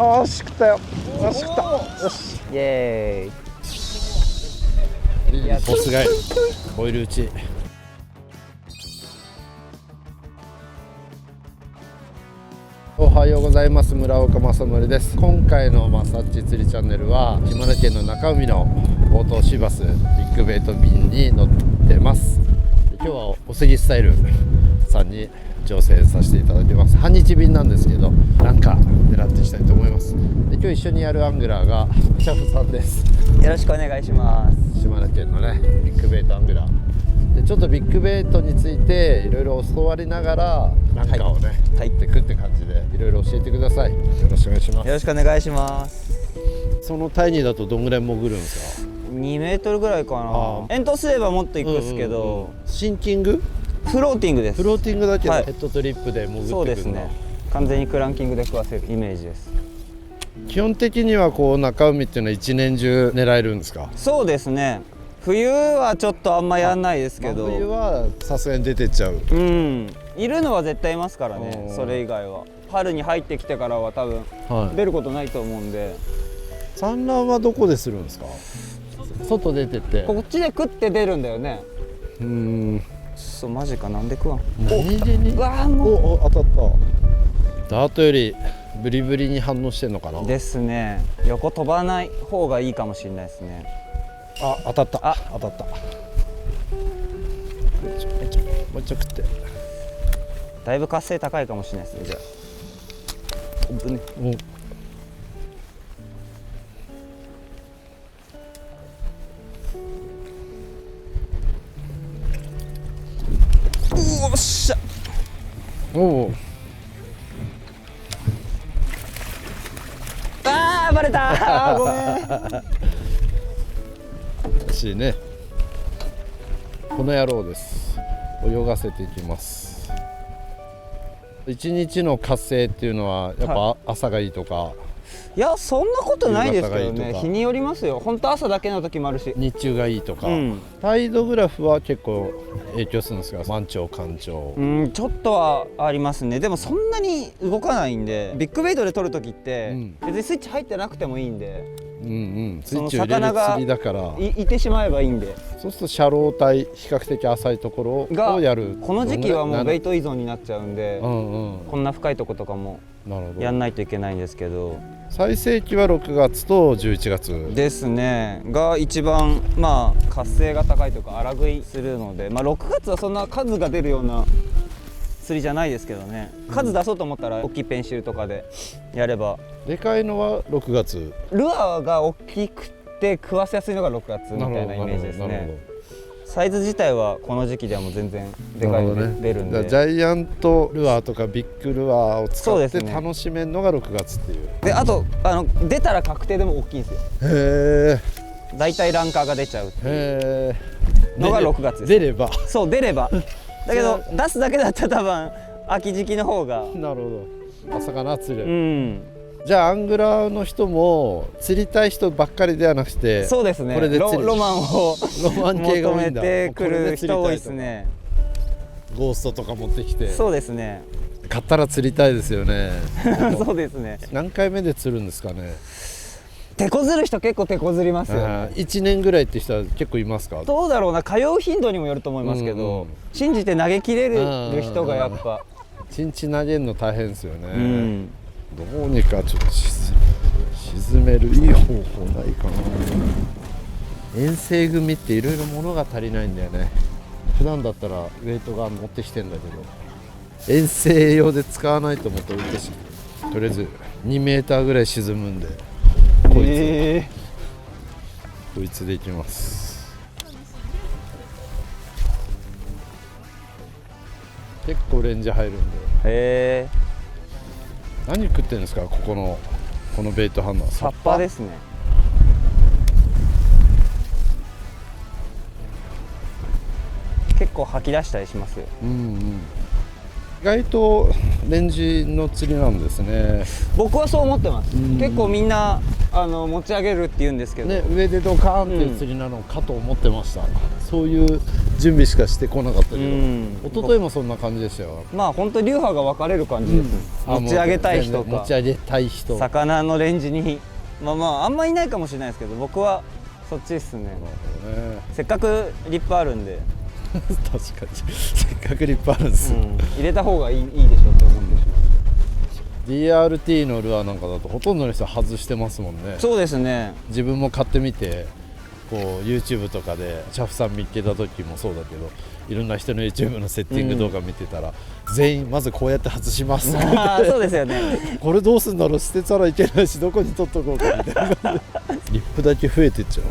あーし食ったよ。あーし食った。よし。イエーイ。ボスガイルボイル打ち。おはようございます。村岡正則です。今回のマサッチ釣りチャンネルは島根県の中海の大東シーバスビッグベイト便に乗ってます。今日はお杉スタイルさんに乗船させていただいてます。半日便なんですけど、なんか狙っていきたいと思います。で、今日一緒にやるアングラーがシャフさんです。よろしくお願いします。島根県のねビッグベイトアングラーで、ちょっとビッグベイトについていろいろ教わりながらなんかをね、入ってくって感じでいろいろ教えてください。よろしくお願いします。よろしくお願いします。そのタイニーだとどんぐらい潜るんですか2メートルぐらいかな。煙突すればもっと行くんですけど、シンキングフローティングです。フローティングだけど、はい、ヘッドトリップで潜ってくるの。そうですね、完全にクランキングで食わせるイメージです。基本的にはこう中海っていうのは一年中狙えるんですか？そうですね、冬はちょっとあんまやんないですけど、冬はさすがに出てっちゃう。いるのは絶対いますからね。それ以外は春に入ってきてからは多分、出ることないと思うんで。産卵はどこでするんですか？外出てってこっちで食って出るんだよね。そう、マジか。なんで食わん。何でに。うわー、もう当たった。ダートよりブリブリに反応してんのかな。ですね。横飛ばない方がいいかもしれないですね。あ、当たった。当たった。もう一丁食って。だいぶ活性高いかもしれないですね。じゃあ飛ぶね。おっしゃ。おお。あー、バレたー。ごめん。惜しいね。この野郎です。泳がせていきます。一日の活性っていうのはやっぱ朝がいいとか。いや、そんなことないですけどね。日によりますよ。本当朝だけの時もあるし、日中がいいとか、タイドグラフは結構影響するんですが、満潮干潮。ちょっとはありますね。でもそんなに動かないんで、ビッグベイトで取る時って、別にスイッチ入ってなくてもいいんで、スイッチを入れる釣りだからいてしまえばいいんで。そうするとシャロー帯、比較的浅いところをやる。この時期はもうベイト依存になっちゃうんで、こんな深いとことかもやんないといけないんですけど、最盛期は6月と11月ですねが一番活性が高いというか荒食いするので、6月はそんな数が出るような釣りじゃないですけどね。数出そうと思ったら大きいペンシルとかでやれば。でかいのは6月。ルアーが大きくて食わせやすいのが6月みたいなイメージですね。サイズ自体はこの時期ではもう全然でかいの出るんで、ジャイアントルアーとかビッグルアーを使って楽しめるのが6月っていう。で、あと出たら確定でも大きいんですよ。へえ。だいたいランカーが出ちゃうっていうのが6月です。出れば。そう、出れば。だけど出すだけだったら多分秋時期の方が。なるほど。朝かな釣れる。じゃあアングラーの人も釣りたい人ばっかりではなくて、そうですね、これでロマンを求めてくる人多いですね。ゴーストとか持ってきて。そうですね、買ったら釣りたいですよね。そうですね。何回目で釣るんですかね。手こずる人結構手こずりますよ。1年ぐらいって人は結構いますか？どうだろうな、通う頻度にもよると思いますけど、信じて投げ切れる人がやっぱ1日投げるの大変ですよね。どうにかちょっと沈めるいい方法ないかな。遠征組っていろいろ物が足りないんだよね。普段だったらウェイトが持ってきてんだけど、遠征用で使わないと思って置いてしまう。とりあえず2メーターぐらい沈むんで、こいつでいきます。結構レンジ入るんで。何食ってんですか、このベイトハンマー。サッパですね。結構吐き出したりしますよ。意外とレンジの釣りなんですね。僕はそう思ってます。結構みんな持ち上げるって言うんですけど、ね、上でドカーンっていう釣りなのかと思ってました、そういう準備しかしてこなかったけど、一昨日もそんな感じでしたよ。まあ本当流派が分かれる感じです、持ち上げたい人か持ち上げたい人、魚のレンジにまああんまいないかもしれないですけど、僕はそっちですね。せっかくリップあるんで確かにせっかくリップあるんです、入れた方がいいでしょって思ってしまう。 DRT のルアーなんかだとほとんどの人外してますもんね。そうですね。自分も買ってみてこう YouTube とかでチャフさん見っけた時もそうだけど、いろんな人の YouTube のセッティング動画見てたら、全員まずこうやって外しますそうですよね。これどうすんだろう、捨てたらいけないしどこに取っとこうかみたいなリップだけ増えてっちゃう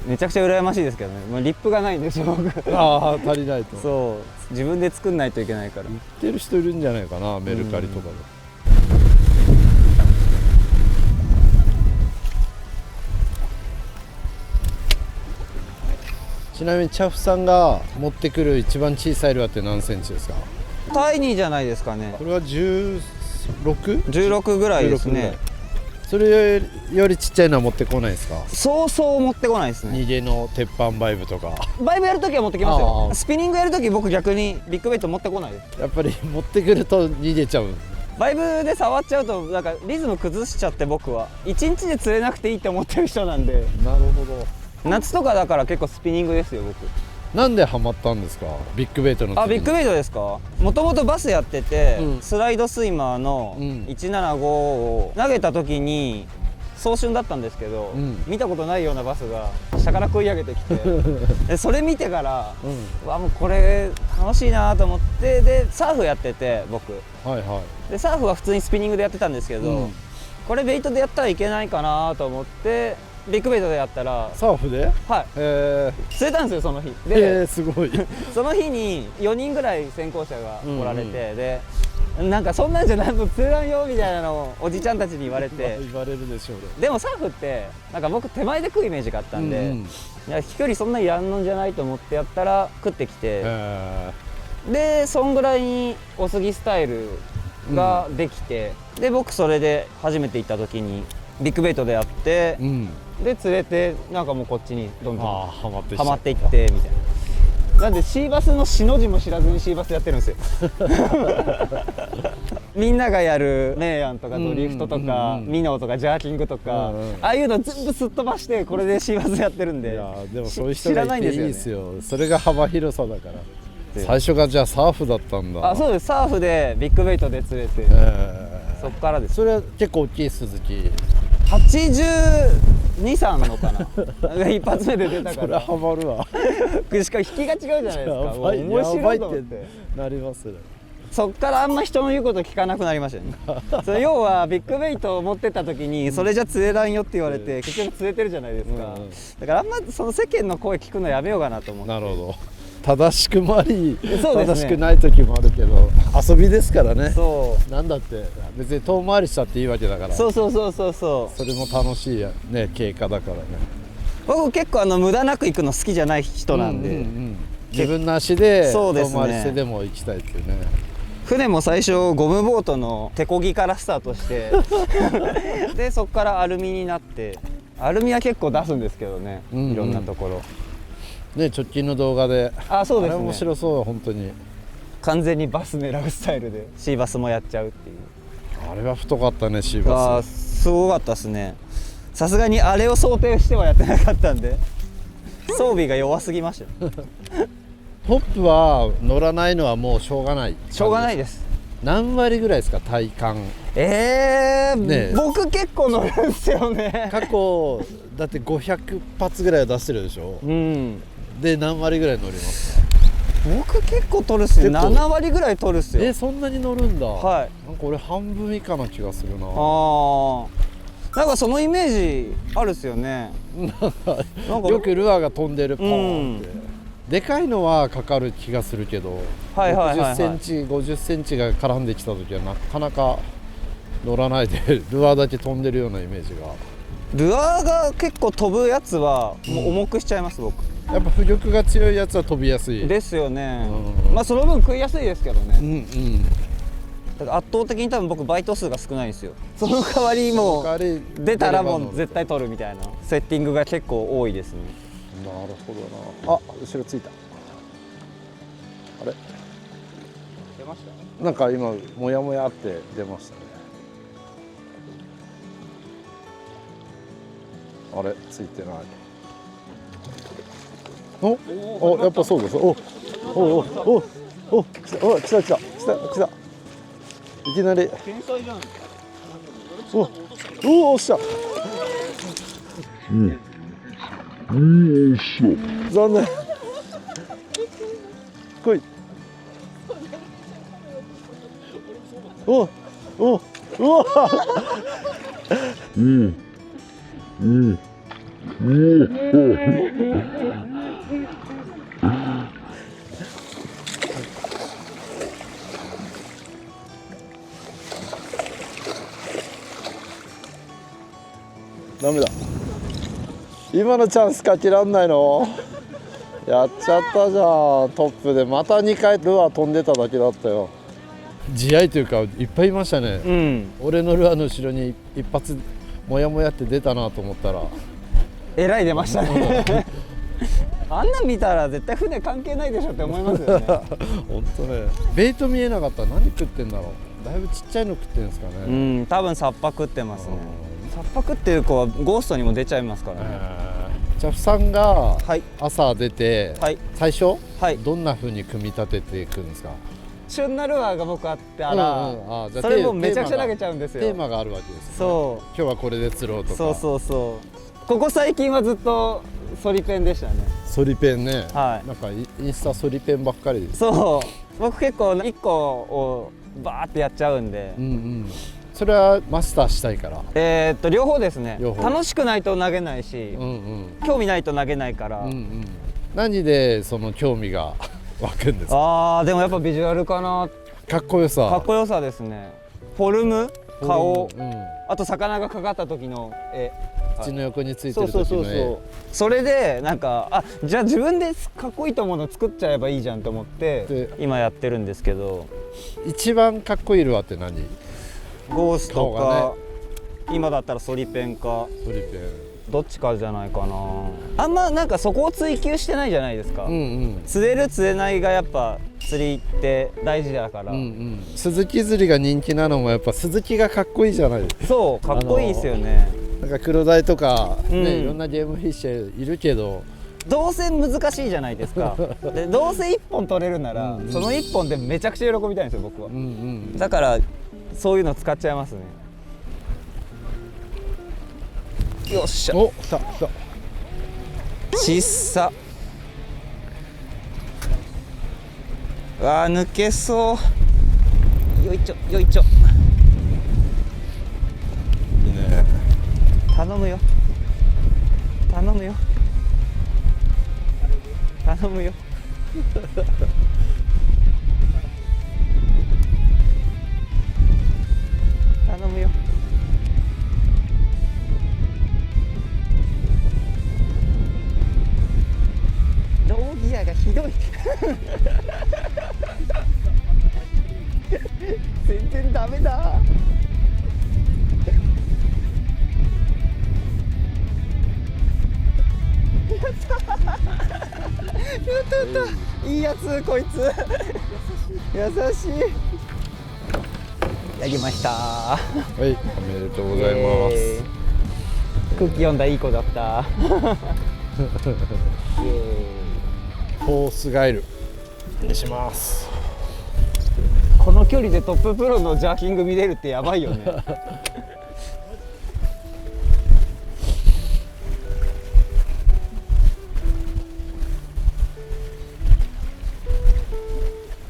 めちゃくちゃ羨ましいですけどね。もうリップがないんですよ僕。ああ足りないと。そう自分で作んないといけないから。売ってる人いるんじゃないかな、メルカリとかで。ちなみにチャフさんが持ってくる一番小さいルアーって何センチですか？タイニーじゃないですかね。これは 16？16 ぐらいですね。それよりちっちゃいのは持ってこないですか？そうそう持ってこないですね。逃げの鉄板バイブとか。バイブやるときは持ってきますよ。スピニングやるとき僕逆にビッグベイト持ってこないです。やっぱり持ってくると逃げちゃう。バイブで触っちゃうとなんかリズム崩しちゃって、僕は1日で釣れなくていいって思ってる人なんで。なるほど。夏とかだから結構スピニングですよ僕。なんでハマったんですか、ビッグベイトの？ビッグベイトですか。もともとバスやってて、スライドスイマーの175を投げた時に早春だったんですけど、見たことないようなバスが下から食い上げてきてでそれ見てから、わもうこれ楽しいなと思って、でサーフやってて僕、でサーフは普通にスピニングでやってたんですけど、これベイトでやったらいけないかなと思ってビッグベイトでやったら。サーフで？はい、釣れたんですよその日で。すごいその日に4人ぐらい先行者がおられて、でなんかそんなんじゃないと釣れないよみたいなのをおじちゃんたちに言われて言われるでしょうね。でもサーフってなんか僕手前で食うイメージがあったんで、いや飛距離そんないらんのんじゃないと思ってやったら食ってきて、でそんぐらいにおすぎスタイルができて、で僕それで初めて行った時にビッグベイトでやって、で釣れて、なんかもうこっちにどんどんハマっていってみたいな。なんでシーバスのしの字も知らずにシーバスやってるんですよみんながやるメイヤンとかドリフトとかミノーとかジャーキングとか、ああいうの全部すっ飛ばしてこれでシーバスやってるんで。いやでもそういう人がいていいですよ。それが幅広さだから。最初がじゃあサーフだったんだ。そうです、サーフでビッグベイトで釣れて、そっからです。それは結構大きいスズキ82、3なのかな一発目で出たから。それはハマるわしかも引きが違うじゃないですか。やばい面白いと思っっててなりますね。そっからあんま人の言うこと聞かなくなりましたよねそれ要はビッグベイトを持ってった時にそれじゃ釣れらんよって言われて、結局釣れてるじゃないですか、だからあんまその世間の声聞くのやめようかなと思って。なるほど。正しくもあり、そうですね、正しくない時もあるけど、遊びですからね。そうなんだって別に遠回りしたっていいわけだから。そうそれも楽しいね経過だからね。僕結構無駄なく行くの好きじゃない人なんで、自分の足で遠そうですね、回りしてでも行きたいっていうね。船も最初ゴムボートの手漕ぎからスタートしてでそこからアルミになって、アルミは結構出すんですけどね、いろんなところね。直近の動画で、そうですね、あれ面白そう。本当に完全にバス狙うスタイルでシーバスもやっちゃうっていう。あれは太かったね、シーバス。すごかったですね。さすがにあれを想定してはやってなかったんで装備が弱すぎましたトップは乗らないのはもうしょうがない。しょうがないです。何割ぐらいですか、体感？僕結構乗るんですよね。過去だって500発ぐらいは出してるでしょ。で何割ぐらい乗りますか？僕結構取るっすよ。7割ぐらい取るっすよ。そんなに乗るんだ。はい。なんか俺半分以下な気がするな。なんかそのイメージあるっすよね。なんかよくルアーが飛んでるポーンって、でかいのはかかる気がするけど、60センチ50センチが絡んできた時はなかなか乗らないでルアーだけ飛んでるようなイメージが。ルアーが結構飛ぶやつはもう重くしちゃいます、僕。やっぱ浮力が強いやつは飛びやすいですよね。まあその分食いやすいですけどね。だから圧倒的に多分僕バイト数が少ないんですよ。その代わりもう出たらもう絶対取るみたいなセッティングが結構多いですね。なるほどな。あ、後ろついた。あれ、出ましたね。なんか今モヤモヤって出ましたね。あれ、ついてない。お、やっぱそうです。お、来た。いきなり。天才じゃん。おっしゃ。残念。来い。うわ。ダメだ。今のチャンスかけらんないの。やっちゃったじゃん。トップでまた2回ルアー飛んでただけだったよ。地合いというかいっぱいいましたね。俺のルアーの後ろに一発モヤモヤって出たなと思ったらえらい出ましたね。あんなん見たら絶対船関係ないでしょって思いますよね。本当ね。ベイト見えなかったら何食ってんだろう。だいぶちっちゃいの食ってんですかね。多分サッパ食ってますね。サッパ食ってる子はゴーストにも出ちゃいますからね。ジャフさんが朝出て、最初、どんな風に組み立てていくんですか。旬なルアーが僕あったら、それもめちゃくちゃ投げちゃうんですよ。テーマがあるわけです、ね。そう。今日はこれで釣ろうとか。そう。ここ最近はずっとソリペンでしたね。ソリペンね。はい。なんかインスタソリペンばっかりです。そう。僕結構1個をバーってやっちゃうんで。それはマスターしたいから。両方ですね。楽しくないと投げないし、興味ないと投げないから。何でその興味が湧くんですか。でもやっぱビジュアルかな。かっこよさですね。フォルム、顔、あと魚がかかった時の口の横についてる時の絵。それでなんかじゃあ自分でかっこいいと思うの作っちゃえばいいじゃんと思って今やってるんですけど。一番かっこいいルアーって何？ゴーストか、今だったらソリペンか。どっちかじゃないかな。あんまなんかそこを追求してないじゃないですか。釣れる釣れないがやっぱ釣りって大事だから。スズキ釣りが人気なのもやっぱスズキがかっこいいじゃない。そうかっこいいですよね。なんか黒鯛とかね、いろんなゲームフィッシュいるけど、どうせ難しいじゃないですか。でどうせ1本取れるならその1本でめちゃくちゃ喜びたいんですよ僕は。だからそういうの使っちゃいますね。よっしゃ。お、来た。ちっさ。抜けそう。よいちょ。いいね。頼むよ。頼むよ。頼むよ。ローギアがひどい。全然ダメだ。やったいいやつこいつ。優しい。やりました。はい、おめでとうございます。空気読んだいい子だった。フォースガイルにします。この距離でトッププロのジャーキング見れるってやばいよね。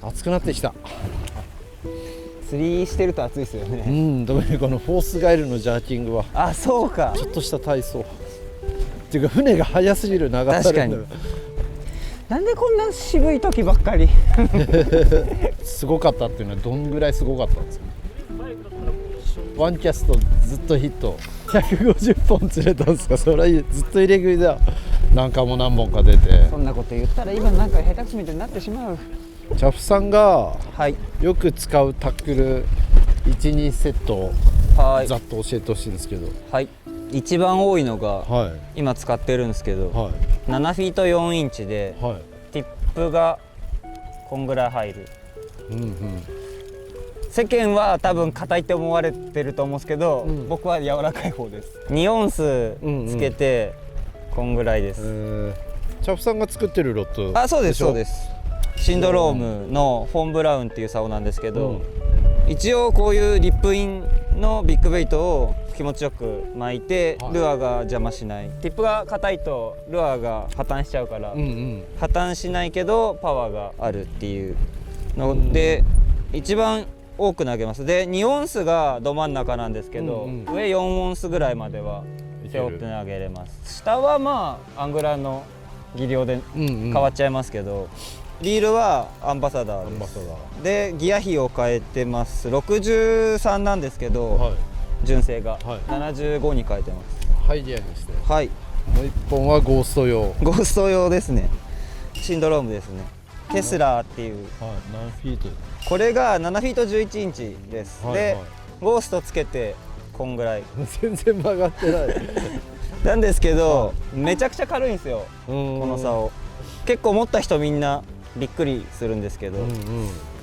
暑くなってきた。釣りしてると暑いですよね。特にこのフォースガイルのジャーキングは。そうか。ちょっとした体操。っていうか船が速すぎる流される。なんでこんな渋い時ばっかり。すごかったっていうのはどんぐらいすごかったんですか。ワンキャストずっとヒット150本釣れたんですか。それはずっと入れ食いだ。何回も何本か出て。そんなこと言ったら今なんか下手くそみたいになってしまう。チャフさんがよく使うタックル12セットをはいざっと教えてほしいんですけど。はい一番多いのがはい今使ってるんですけど、はい7フィート4インチではい。ティップがこんぐらい入る。うんうん。世間は多分硬いって思われてると思うんですけど、うん僕は柔らかい方です。2オンスつけてこんぐらいです。チャフさんが作ってるロット。あ、そうですそうでしす。シンドロームのフォン・ブラウンっていう竿なんですけょ。ど、一応こういうリップインのビッグベイトを気持ちよく巻いて、はいルアーが邪魔しない。ティップが硬いとルアーが破綻しちゃうから、うんうん。破綻しないけどパワーがあるっていうので、一番多く投げます。で2オンスがど真ん中なんですけど、うん上4オンスぐらいまでは背負って投げれます。下はまあアングラーの技量で変わっちゃいますけど、リールはアンバサダーです。でギア比を変えてます。63なんですけど、はい純正が、はい75に変えてます。ハイギアにして。はいもう一本はゴースト用。はい。ゴースト用ですね。シンドロームですね。ケスラーっていう、何フィート。これが7フィート11インチです。はいで、はいゴーストつけてこんぐらい全然曲がってない。なんですけど、めちゃくちゃ軽いんですよここの竿。結構持った人みんなびっくりするんですけど、うんうん。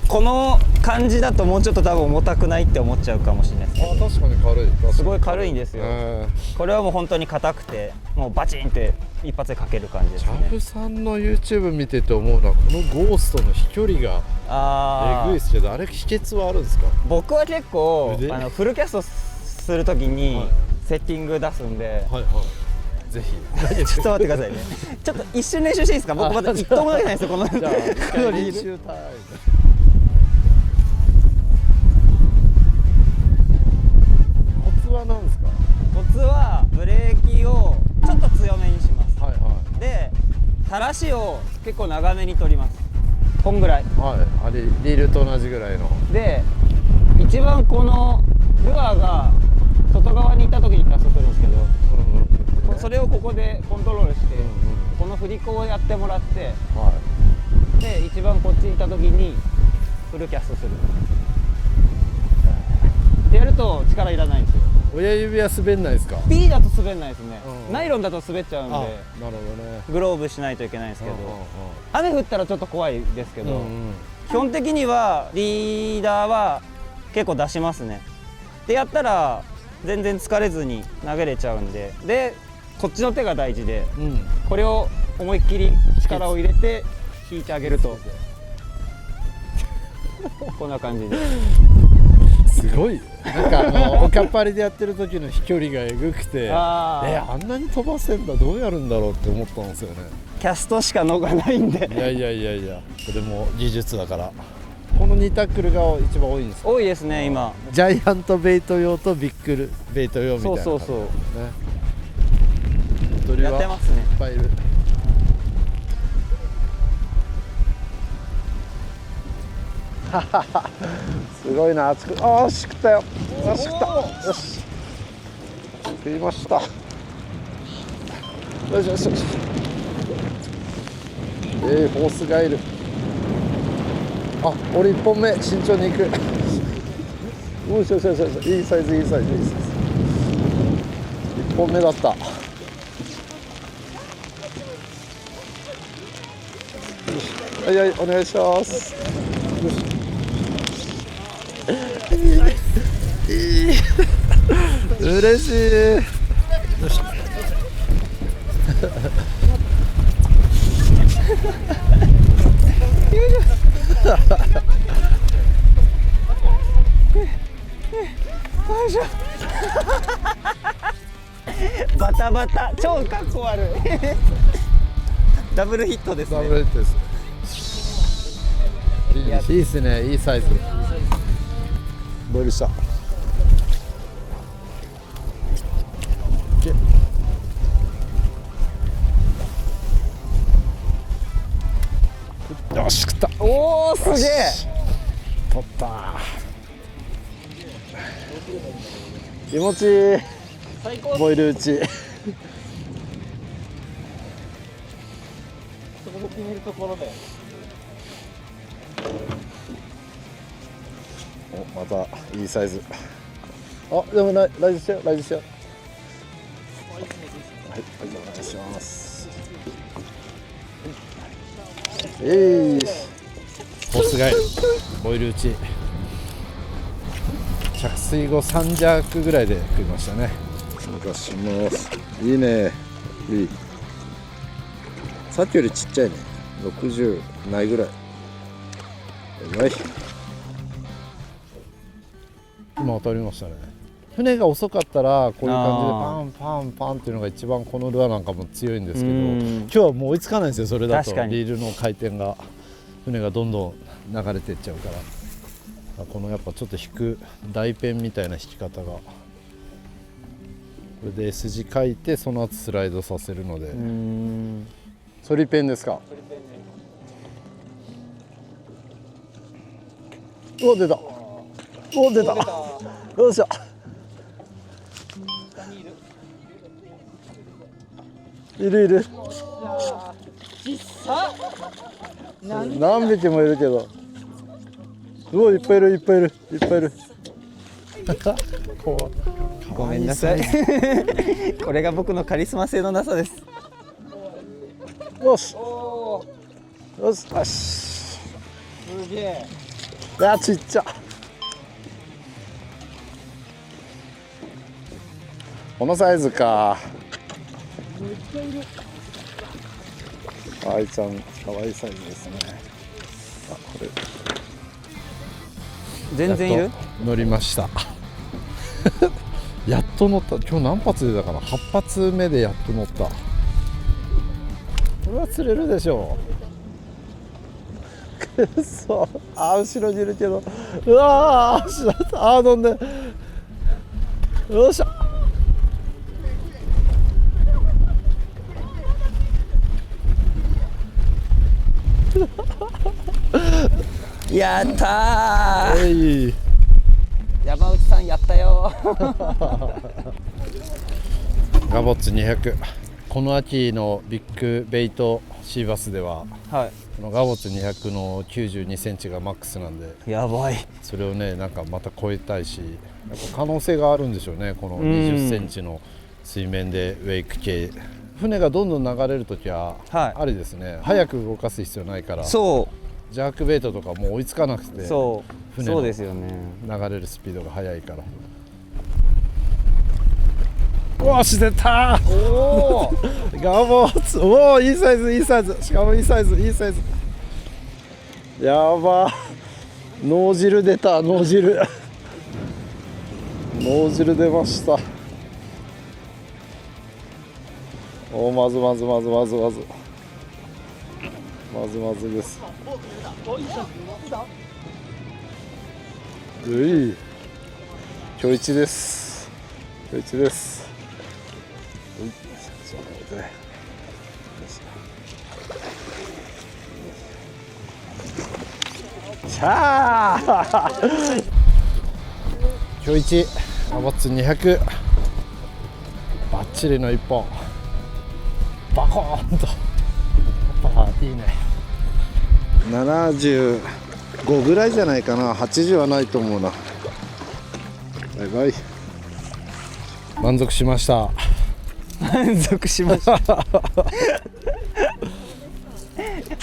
この感じだともうちょっと多分重たくないって思っちゃうかもしれないですけど、あ、確かに軽い。すごい軽いんですよ。えこれはもう本当に硬くて、もうバチンって一発でかける感じですね。チャフさんの YouTube 見てて思うのは、このゴーストの飛距離があー、えぐいですけど、あれ秘訣はあるんですか。僕は結構腕フルキャストするときにはいセッティング出すんで、はいはい。ぜひ。ちょっと待ってくださいね。ちょっと一瞬練習していいですか。僕まだ一投も投げないですよこのじゃあ、このリール。練習タイム。コツは何ですか。コツはブレーキをちょっと強めにします。はいはで垂らしを結構長めに取ります。こんぐらいい。はい。あれリールと同じぐらいの。で、一番このルアーが外側に行った時にキャストするんですけど、それをここでコントロールして、この振り子をやってもらって、はで一番こっちに行った時にフルキャストするってやると力いらないんですよ。い。親指は滑んないですか。 P だと滑んないですね、うんナイロンだと滑っちゃうんでなるほどね。グローブしないといけないんですけど、うんうんうん雨降ったらちょっと怖いですけど、うんうん基本的にはリーダーは結構出しますね。でやったら全然疲れずに投げれちゃうんで、でこっちの手が大事で、うん。これを思いっきり力を入れて引いてあげるとこんな感じですごい。なんかおかっぱりでやってる時の飛距離がえぐくて、あーあんなに飛ばせんだ、どうやるんだろうって思ったんですよね。キャストしかのがないんでいやいやいやいや、これも技術だから。この2タックルが一番多いんですか。多いですね今。ジャイアントベイト用とビッグルベイト用みたいな感じ。そうそうそうね。鳥やはいっってますね。ぱいいる。すごいな、熱く、ああ、しくったよ。あ、しくった。よし。食いました。よしよしよし。ホースがいる。あ、俺1本目、慎重に行く。よしよしよしよし、いいサイズ、いいサイズ、いいサイズ。1本目だった。はいはい、お願いします。よし。嬉しい。よし。バタバタ超かっこ悪いダブルヒットですね。ダブルヘッドです。いいですね、いいサイズ。ボイルした。よし、食った。おおすげえ。取った。気持ちいい。最高。ボイル打ち。そこも決めるところで。お、またいいサイズ。あ、でもライズしてよ、ライズしてよ。はい、お願いします。ボスガイボイル打ち。着水後3弱ぐらいで食いましたね。参加します。いいね。いい。さっきよりちっちゃいね。60ないぐらい。やばい。今当たりましたね。船が遅かったらこういう感じでパンパンパンっていうのが一番このルアーなんかも強いんですけど、今日はもう追いつかないんですよ。それだとリールの回転が船がどんどん流れていっちゃうから、このやっぱちょっと引く台ペンみたいな引き方が、これで S 字書いてその後スライドさせるので。ソリペンですか。お、出た。お、出た。よっしゃ。いるいる。何匹もいるけど。うわ、いっぱいいるいっぱいいるいっぱいいる。ごめんなさい。これが僕のカリスマ性のなさです。よし。よし。よし。すげえ。いや、ちっちゃ。このサイズか。愛ちゃん、可愛いサイズですね。あ、これ。全然いる。乗りました。やっと乗った。今日何発出たかな。8発目でやっと乗った。これは釣れるでしょう。くそ。あ、後ろにいるけど。うわー、あ、飲んで。よっしゃ。やったー。山内さんやったよ。ガボッツ200。この秋のビッグベイトシーバスでは、はい、このガボッツ200の92センチがマックスなんで、やばい。それをね、なんかまた超えたいし、やっぱ可能性があるんでしょうね。この20センチの水面でウェイク系。船がどんどん流れるときは、はい、あれですね、早く動かす必要ないから。そう。ジャークベイトとかもう追いつかなくて、船の流れるスピードが速いから。おし出たー。おおガボッツ。おお、いいサイズいいサイズ。しかもいいサイズいいサイズ。やば。脳汁出た。脳汁脳汁出ました。おお、まずまずまずまずまずまずまずです。うい、今日1です。今日1です。しゃー。今日1ガボッツ200。バッチリの1本。バコーンと。やっぱいいね。75ぐらいじゃないかな。80はないと思うな。バイバイ。満足しました。満足しました。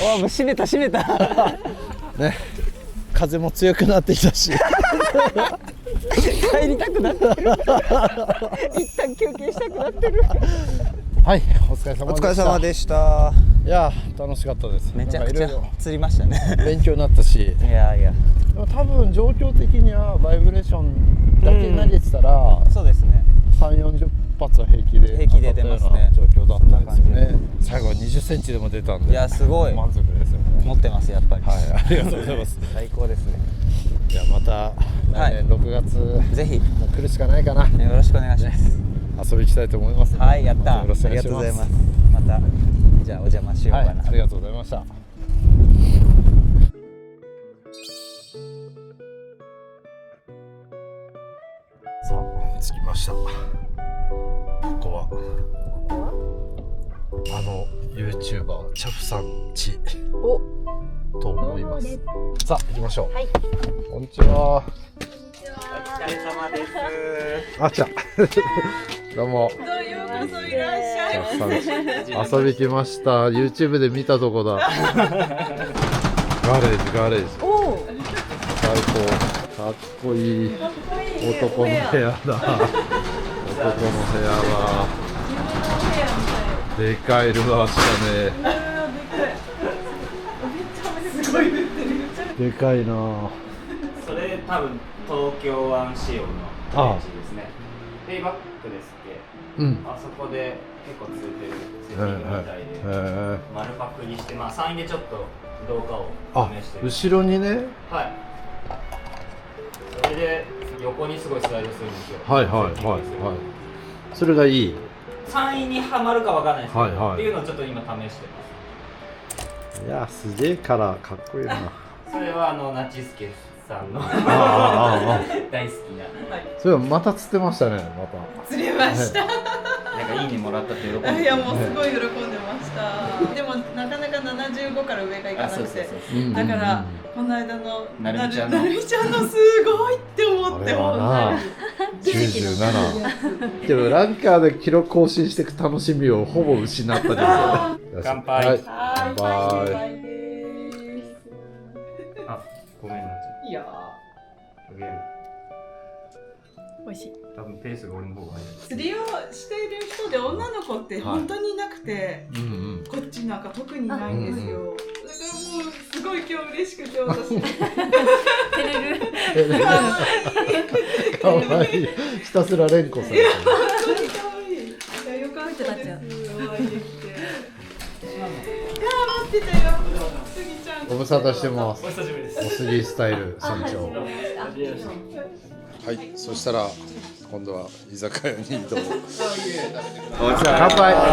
お、もう閉めた閉めた。ね、風も強くなってきたし。帰りたくなってる。一旦休憩したくなってる。はい、お疲れ様でした。お疲れ様でした。いや、楽しかったです。めちゃくちゃ釣りましたね。勉強になったし。いやいや。でも多分状況的にはバイブレーションだけ投げてたら、そうですね。3、40発は平気で出ますね。状況だったんですよね。最後は20センチでも出たんで。いや、すごい満足ですよね。持ってますやっぱり。はい、ありがとうございます。最高ですね。じゃあまた来年6月ぜひ来るしかないかな。よろしくお願いします。遊びに行きたいと思います。はい、やった。よろしくお願いします。ありがとうございます。またじゃあお邪魔しようかな。ありがとうございました。さあ着きました。ここは YouTuber チャフさんちお、と思います。さあ行きましょう。はい。こんにちは。お疲れ様です。あちゃどうも。ようこそいらっしゃい。チャフさん遊び来ました。YouTube で見たとこだ。ガレージガレージ。おお。最高。かっこいい。男の部屋だ。男の部屋だ。でかいルアーしたね。すごい振ってる。でかいな。それ多分東京湾仕様のガレージですね。ペイバックですっけ。うん。あそこで結構ついてるセッティングみたいで、丸パクにして、まあ3位でちょっと動画をあ試してる。後ろにね。はい。それで横にすごいスライドするんですよ。はいはいはいはい。それがいい。3位にはまるかわからないですけど、はいはいっていうのをちょっと今試してます。いやすげえからかっこいいな。それはナチスケさんのあ大好きな。それはまた釣ってましたね。また。釣れました。なんかいいねもらったって喜んでる。いやもうすごい喜んでました。でもなかなか75から上がいかなくて、だからこの間のなるみちゃんのすごいって思ってあれはな本97。でもランカーで記録更新していく楽しみをほぼ失ったじゃん。乾杯はい、当に。乾杯。あ、ごめんなちいやゃん。あげる。美味しい。多分ペースが俺の方が早い。釣りをしている人で女の子って本当にいなくて、うんうん。こっちなんか特にないんですよ。だからもうすごい今日嬉しくて私。かわいい。ひたすら連呼されてる。本当に可愛い。いやよかったです。お会いできて。いや待ってたよ。すぎちゃん。ご無沙汰してます。お久しぶりです。おすぎスタイル船長。はい、そしたら今度は居酒屋に移動。乾杯。いた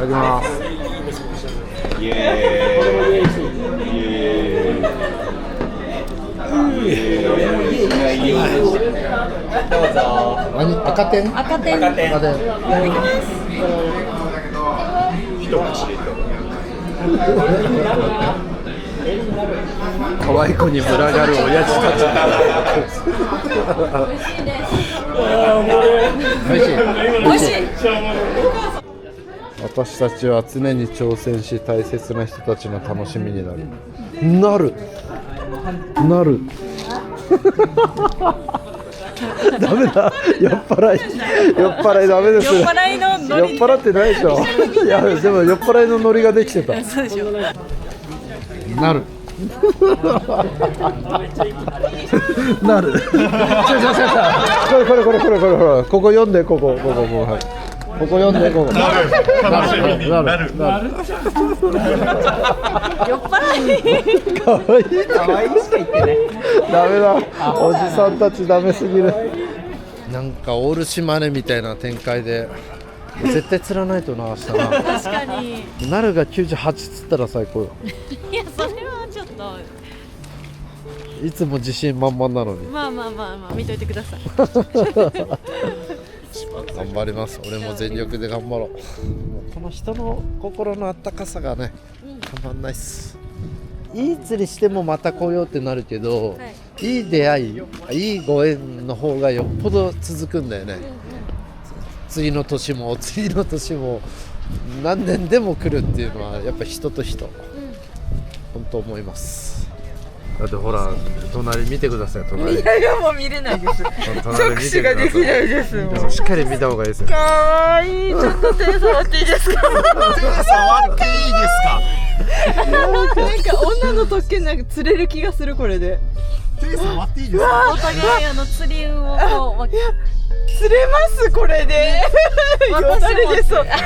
だきます。イエーイ。どうぞ。何？赤点？赤点。赤点。可愛い子に群がる親父たち。美味しい。美味しい。私たちは常に挑戦し大切な人たちの楽しみになる。なる。ダメだ。酔っ払いダメです。酔っ払いのノリ。酔っ払ってないでしょ。いやでも酔っ払いのノリができてた。そうでしょ。なる。なる。ここ読んでここはい。ここ読んでここ。なる。酔っ払い。可愛いしか言ってね。ダメだ。おじさんたちダメすぎる。なんかオール島根みたいな展開で絶対釣らないとな明日な。確かに。なるが98釣ったら最高よ。いやそれはちょっと。いつも自信満々なのに。まあ見といてください。頑張ります。俺も全力で頑張ろう。もうこの人の心のあったかさがね、たまんないっす。いい釣りしてもまた来ようってなるけど、はい、いい出会い、いいご縁の方がよっぽど続くんだよね。次の年も何年でも来るっていうのはやっぱ人と人、本当思います。だってほら隣見てください。隣。いやもう見れないです。直視ができないです。しっかり見た方がいいですよ。かわいい。ちょっと手触っていいですか。手触っていいですか。なんか女の特権なんか釣れる気がするこれで。手触っていいですか。お互い釣り運をこう釣れますこれで。よだれ出そう。いやあ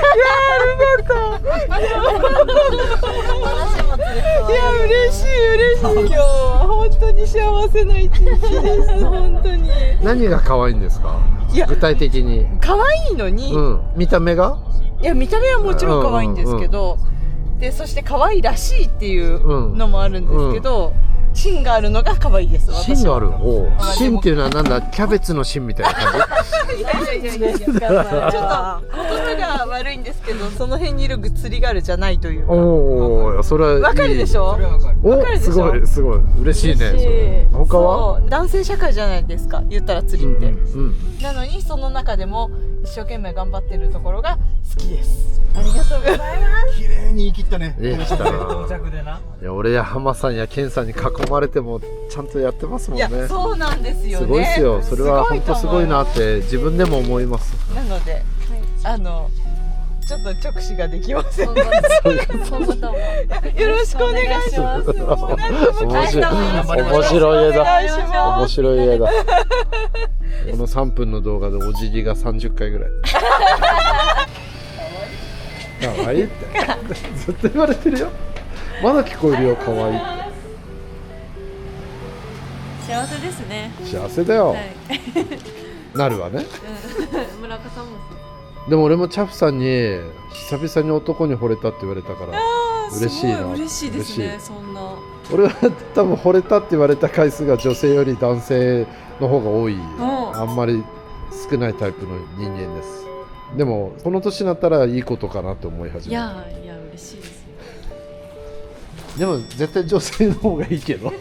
りがとう。私も釣れそう。いや嬉しい今日は本当に幸せな一日です。本当に。何が可愛いんですか。いや具体的に。可愛いのに、見た目が。いや見た目はもちろん可愛いんですけど、でそして可愛いらしいっていうのもあるんですけど、芯があるのが可愛いです。芯がある。おうまあ芯っていうのはなんだ、キャベツの芯みたいな感いやいやいやいやちょっと言葉が悪いんですけど、その辺にいる釣りガールじゃないというじ。か。おお、それはいい。わかるでしょ。おわかるでしょすごいすごい嬉しいね。それ他は？そう男性社会じゃないですか、言ったら釣りって。うん。なのにその中でも一生懸命頑張ってるところが好きです。ありがとうございます綺麗に言い切ったね。いい来たな。いや俺や浜さんやケンさんに囲まれてもちゃんとやってますもんいね。やそうなんですよね。すごいですよ。それは本当すごいなっとて自分でも思います。思います。なので、ちょっと直視ができません。よ今後ともろしくお願いします。もう何でも面白い面白い絵だ。面白い絵だ。この3分の動画でお辞儀が30回ぐらい。可愛いってずっと言われてるよ。まだ聞こえるよ、可愛い。幸せですね。幸せだよ。はいなるわね。村岡さんもでも俺もチャフさんに久々に男に惚れたって言われたから嬉しいな。嬉しいですね。嬉しい。そんな俺は多分惚れたって言われた回数が女性より男性の方が多い、あんまり少ないタイプの人間です。でもこの年になったらいいことかなって思い始めた。いや嬉しいです。でも絶対女性の方がいいけど